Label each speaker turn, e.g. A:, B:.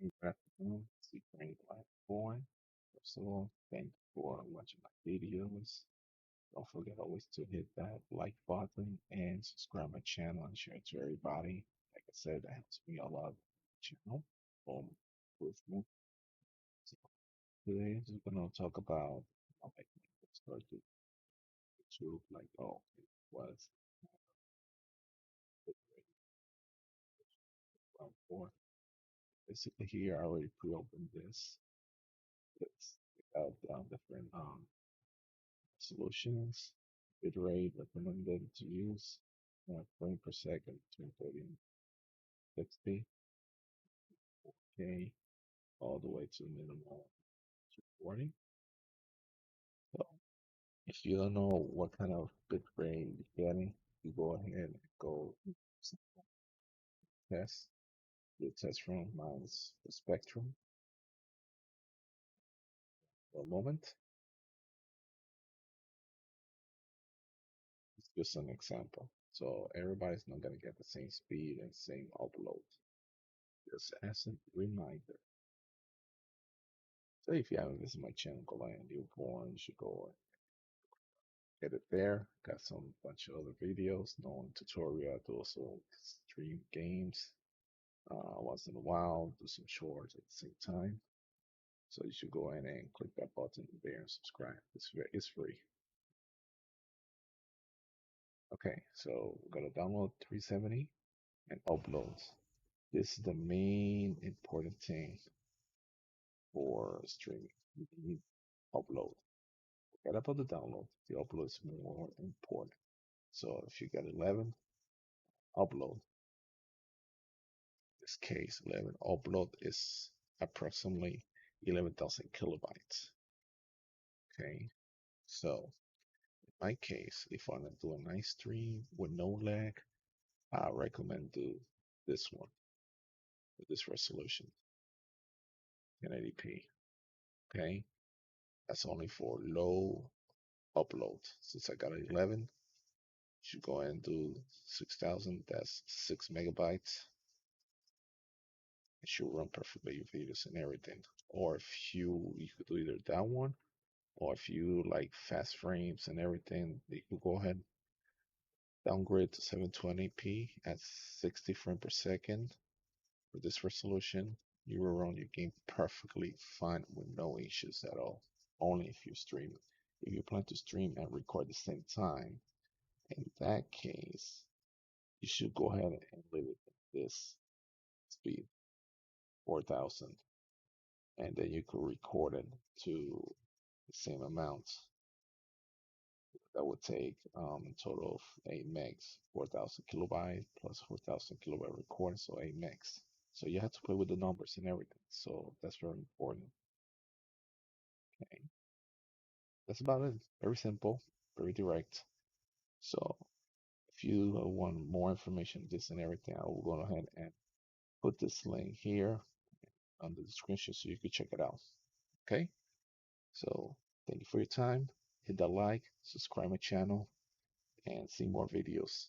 A: Good afternoon. This is App Goliatnewborn. First of all, thank you for watching my videos. Don't forget always to hit that like button and subscribe my channel and share it to everybody. Like I said, that helps me a lot. Channel with me. So today, we're gonna talk about how I started YouTube. Like, oh, it was around four. Basically, here I already pre-opened this. It's got different solutions. Bitrate recommended to use frame per second between 30 and 60, okay, all the way to minimal 240. So if you don't know what kind of bitrate you're getting, you go ahead and go test the test run minus the spectrum for a moment. It's just an example. So everybody's not gonna get the same speed and same upload. Just as a reminder. So if you haven't visited my channel, Goliath Newborn, you should go get it there. Got some bunch of other videos, known tutorial. I do also stream games once in a while, do some shorts at the same time. So you should go in and click that button there and subscribe. It's free. Okay, so we're gonna download 370 and upload. This is the main important thing for streaming. You need upload. Forget about the download. The upload is more important. So if you got 11, upload. This case, 11 upload is approximately 11,000 kilobytes. Okay, so in my case, if I want to do a nice stream with no lag, I recommend do this one with this resolution, 1080p. Okay, that's only for low upload. Since I got 11, you should go ahead and do 6,000. That's 6 megabytes. It should run perfectly your videos and everything. Or if you could do either that one, or if you like fast frames and everything, you could go ahead downgrade to 720p at 60 frames per second for this resolution. You will run your game perfectly fine with no issues at all. Only if you stream. If you plan to stream and record at the same time, in that case, you should go ahead and leave it at this speed, 4,000, and then you could record it to the same amount. That would take a total of 8 megs, 4,000 kilobyte plus 4,000 kilobyte recording, so 8 megs. So you have to play with the numbers and everything. So that's very important. Okay, that's about it. Very simple, very direct. So if you want more information, this and everything, I will go ahead and put this link here on the description so you can check it out. Okay, so thank you for your time. Hit that like, subscribe my channel, and see more videos.